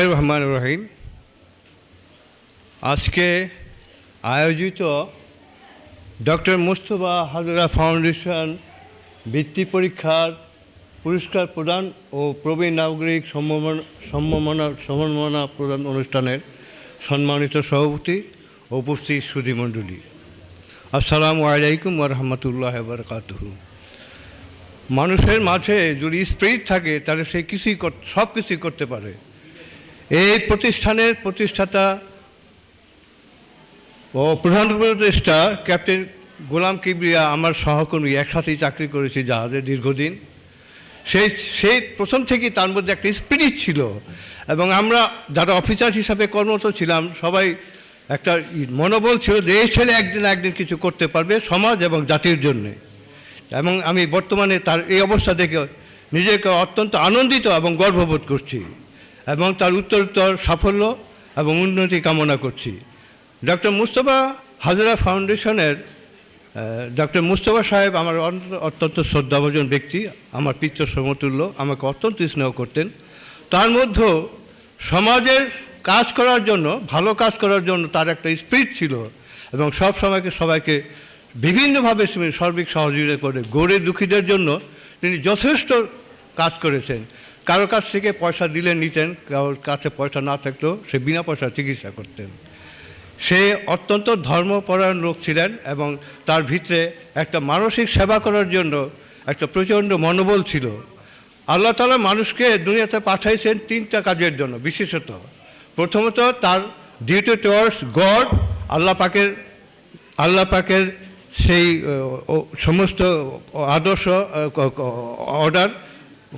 রহমান রহিম। আজকে আয়োজিত doctor Mustafa Hazra foundation বৃত্তি পরীক্ষার পুরস্কার প্রদান ও প্রবীণ নাগরিক সম্মাননা প্রদান অনুষ্ঠানের সম্মানিত সভাপতি ও উপস্থিত সুধীমণ্ডলী, আসসালামু আলাইকুম ওয়া রাহমাতুল্লাহি ওয়া বারাকাতুহু। মানুষের মাঝে যদি স্পিরিট থাকে তাহলে সে সব কিছুই করতে পারে। এই প্রতিষ্ঠানের প্রতিষ্ঠাতা ও প্রধান উপদেষ্টা ক্যাপ্টেন গোলাম কিবরিয়া আমার সহকর্মী, একসাথেই চাকরি করেছি জাহাজে দীর্ঘদিন। সেই প্রথম থেকেই তার মধ্যে একটা স্পিরিট ছিল এবং আমরা যারা অফিসার হিসাবে কর্মরত ছিলাম সবাই একটা মনোবল ছিল যে এই ছেলে একদিন কিছু করতে পারবে সমাজ এবং জাতির জন্যে। এবং আমি বর্তমানে তার এই অবস্থা দেখে নিজেকে অত্যন্ত আনন্দিত এবং গর্ববোধ করছি এবং তার উত্তরোত্তর সাফল্য এবং উন্নতি কামনা করছি। ডক্টর মুস্তফা হাজরা ফাউন্ডেশনের ডক্টর মুস্তফা সাহেব আমার অত্যন্ত শ্রদ্ধাভাজন ব্যক্তি, আমার পিতৃ সমতুল্য, আমাকে অত্যন্ত স্নেহ করতেন। তার মধ্যেও সমাজের কাজ করার জন্য, ভালো কাজ করার জন্য তার একটা স্পিরিট ছিল এবং সবাইকে বিভিন্নভাবে সার্বিক সহযোগিতা করে গরিব দুঃখীদের জন্য তিনি যথেষ্ট কাজ করেছেন। কারো কাছ থেকে পয়সা দিলে নিতেন, কারোর কাছে পয়সা না থাকলেও সে বিনা পয়সা চিকিৎসা করতেন। সে অত্যন্ত ধর্মপরায়ণ লোক ছিলেন এবং তার ভিতরে একটা মানসিক সেবা করার জন্য একটা প্রচণ্ড মনোবল ছিল। আল্লাহ তাআলা মানুষকে দুনিয়াতে পাঠাইছেন তিনটা কাজের জন্য বিশেষত। প্রথমত তার ডিউটি টুয়ার্ডস গড, আল্লাহ পাকের সেই সমস্ত আদর্শ অর্ডার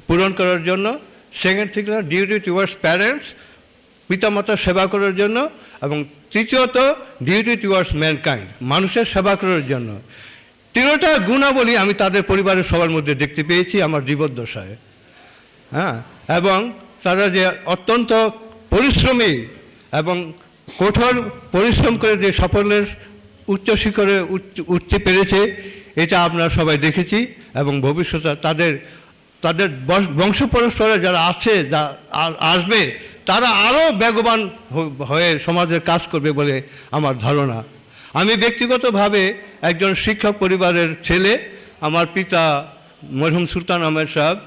পূরণ করার জন্য। সেকেন্ড থেকে ডিউটি টুয়ার্ডস প্যারেন্টস, পিতামাতার সেবা করার জন্য। এবং তৃতীয়ত ডিউটি টুয়ার্ডস ম্যানকাইন্ড, মানুষের সেবা করার জন্য। তিনটা গুণাবলী আমি তাদের পরিবারের সবার মধ্যে দেখতে পেয়েছি আমার জীবদ্দশায়। এবং তারা যে অত্যন্ত পরিশ্রমী এবং কঠোর পরিশ্রম করে যে সাফল্যের উচ্চ শিখরে উঠতে পেরেছে এটা আপনারা সবাই দেখেছি। এবং ভবিষ্যতে তাদের বংশ পরম্পরা যারা আছে, যা আসবে, তারা আরও বেগবান হয়ে সমাজের কাজ করবে বলে আমার ধারণা। আমি ব্যক্তিগতভাবে একজন শিক্ষক পরিবারের ছেলে। আমার পিতা মরহুম সুলতান আহমেদ সাহেব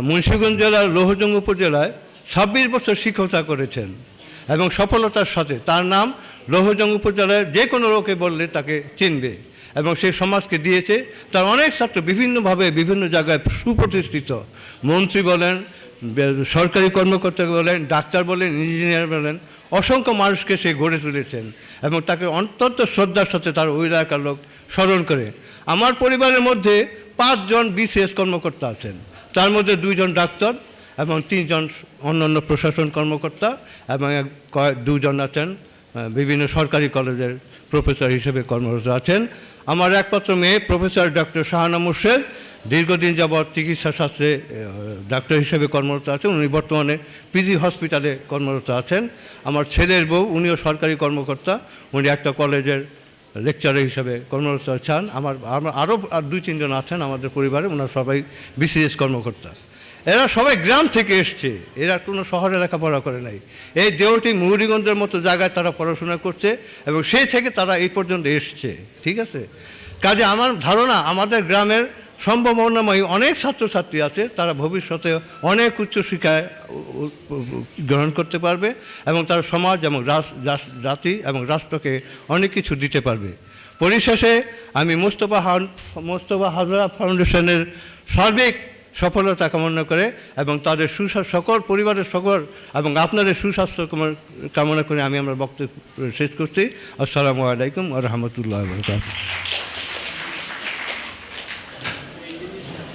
মুন্সিগঞ্জ জেলার লৌহজং উপজেলায় 26 বছর শিক্ষকতা করেছেন এবং সফলতার সাথে। তার নাম লৌহজং উপজেলায় যে কোনো লোকে বললে তাকে চিনবে এবং সে সমাজকে দিয়েছে। তার অনেক ছাত্র বিভিন্নভাবে বিভিন্ন জায়গায় সুপ্রতিষ্ঠিত, মন্ত্রী বলেন, সরকারি কর্মকর্তা বলেন, ডাক্তার বলেন, ইঞ্জিনিয়ার বলেন, অসংখ্য মানুষকে সে গড়ে তুলেছেন এবং তাকে অত্যন্ত শ্রদ্ধার সাথে তার ওই এলাকার লোক স্মরণ করে। আমার পরিবারের মধ্যে 5 জন বিসিএস কর্মকর্তা আছেন, তার মধ্যে 2 জন ডাক্তার এবং 3 জন অন্যান্য প্রশাসন কর্মকর্তা এবং 2 জন আছেন বিভিন্ন সরকারি কলেজের প্রফেসর হিসেবে কর্মরত আছেন। আমার একমাত্র মেয়ে প্রফেসর ডক্টর শাহানা মুর্শেদ দীর্ঘদিন যাবৎ চিকিৎসা শাস্ত্রে ডাক্তার হিসেবে কর্মরত আছেন, উনি বর্তমানে পিজি হসপিটালে কর্মরত আছেন। আমার ছেলের বউ, উনিও সরকারি কর্মকর্তা, উনি একটা কলেজের লেকচারার হিসেবে কর্মরত আছেন। আমার আরও 2-3 জন আছেন আমাদের পরিবারে, ওনারা সবাই বিসিএস কর্মকর্তা। এরা সবাই গ্রাম থেকে এসছে, এরা কোনো শহরে লেখাপড়া করে নাই। এই দেওটি মুহুরীগঞ্জের মতো জায়গায় তারা পড়াশোনা করছে এবং সেই থেকে তারা এই পর্যন্ত এসছে। ঠিক আছে, কাজে আমার ধারণা আমাদের গ্রামের সম্ভাবনাময়ী অনেক ছাত্রছাত্রী আছে, তারা ভবিষ্যতে অনেক উচ্চশিক্ষায় গ্রহণ করতে পারবে এবং তারা সমাজ এবং জাতি এবং রাষ্ট্রকে অনেক কিছু দিতে পারবে। পরিশেষে আমি মুস্তফা হাজরা ফাউন্ডেশনের সার্বিক সফলতা কামনা করে এবং তাদের সকল পরিবারের সকল এবং আপনাদের সুস্বাস্থ্য কামনা করে আমি আমার বক্তব্য শেষ করছি। আসসালামু আলাইকুম ওয়া রাহমাতুল্লাহি ওয়া বারাকাতুহু।